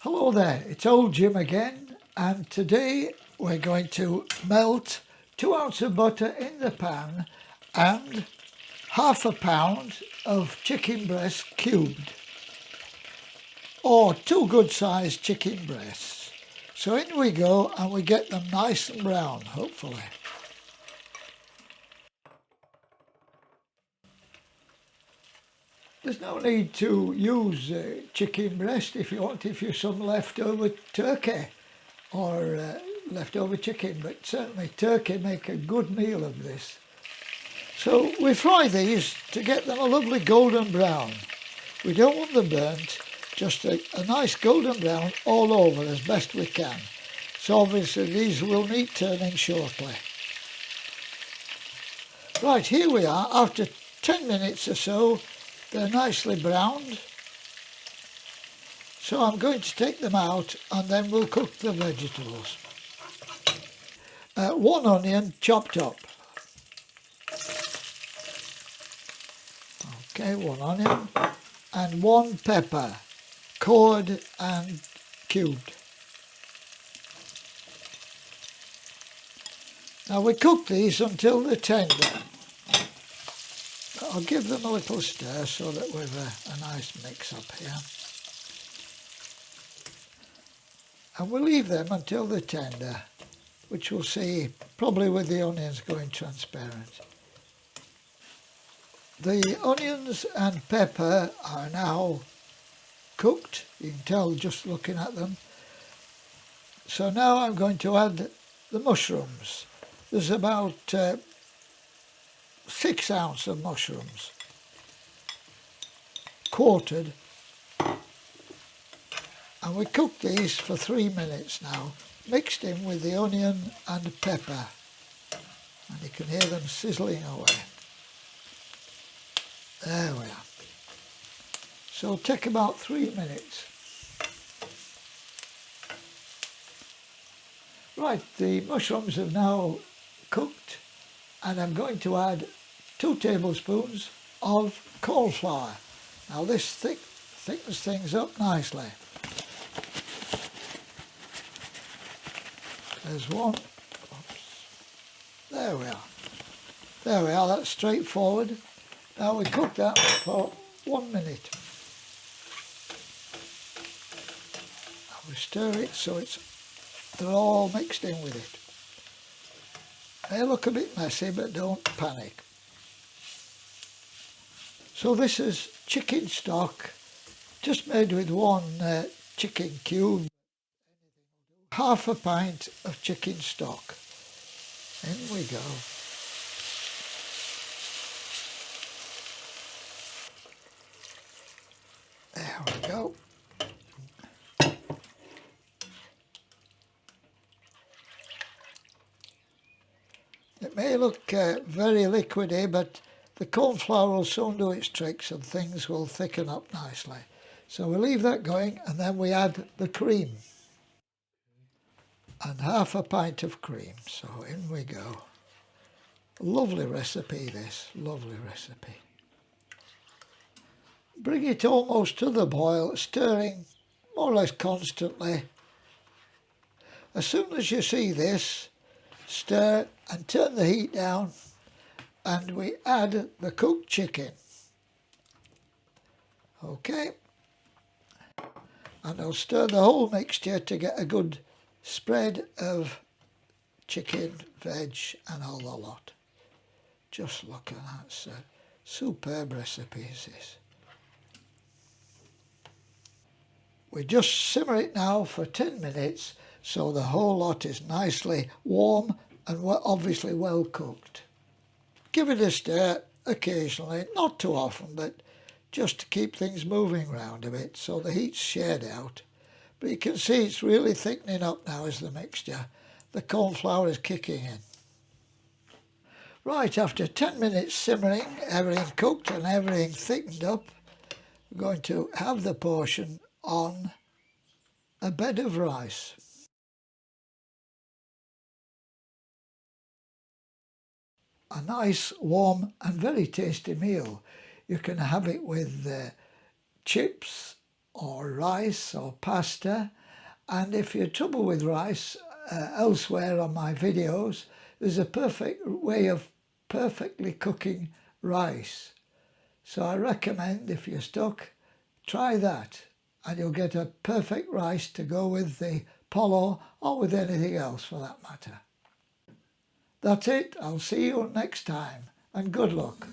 Hello there, it's old Jim again, and today we're going to melt 2 ounces of butter in the pan and half a pound of chicken breast cubed, or 2 good sized chicken breasts. So in we go, and we get them nice and brown, hopefully. There's no need to use chicken breast if you want, if you've some leftover turkey or leftover chicken, but certainly turkey make a good meal of this. So we fry these to get them a lovely golden brown. We don't want them burnt, just a nice golden brown all over as best we can. So obviously these will need turning shortly. Right, here we are, after 10 minutes or so. They're nicely browned, so I'm going to take them out and then we'll cook the vegetables. 1 onion chopped up. Okay, 1 onion and 1 pepper, cored and cubed. Now we cook these until they're tender. I'll give them a little stir so that we've a nice mix up here. And we'll leave them until they're tender, which we'll see probably with the onions going transparent. The onions and pepper are now cooked, you can tell just looking at them. So now I'm going to add the mushrooms. There's about 6 ounces of mushrooms, quartered, and we cook these for 3 minutes now, mixed in with the onion and pepper, and you can hear them sizzling away. There we are. So it'll take about 3 minutes. Right, the mushrooms have now cooked, and I'm going to add 2 tablespoons of cauliflower. Now this thickens things up nicely. There's 1. Oops. There we are. There we are, that's straightforward. Now we cook that for 1 minute. And we stir it so they're all mixed in with it. They look a bit messy, but don't panic. So this is chicken stock, just made with 1 chicken cube, half a pint of chicken stock. In we go. There we go. It may look very liquidy, but the cornflour will soon do its tricks and things will thicken up nicely. So we leave that going, and then we add the cream. And half a pint of cream, so in we go. Lovely recipe this, lovely recipe. Bring it almost to the boil, stirring more or less constantly. As soon as you see this, stir and turn the heat down, and we add the cooked chicken. Okay, and I'll stir the whole mixture to get a good spread of chicken, veg and all the lot. Just look at that, it's a superb recipe is this. We just simmer it now for 10 minutes so the whole lot is nicely warm and obviously well cooked. Give it a stir occasionally, not too often, but just to keep things moving round a bit so the heat's shared out. But you can see it's really thickening up now as the mixture. The cornflour is kicking in. Right, after 10 minutes simmering, everything cooked and everything thickened up, we're going to have the portion on a bed of rice. A nice, warm and very tasty meal. You can have it with chips, or rice or pasta. And if you're trouble with rice, elsewhere on my videos, there's a perfect way of perfectly cooking rice. So I recommend, if you're stuck, try that and you'll get a perfect rice to go with the polo or with anything else for that matter. That's it. I'll see you next time and good luck.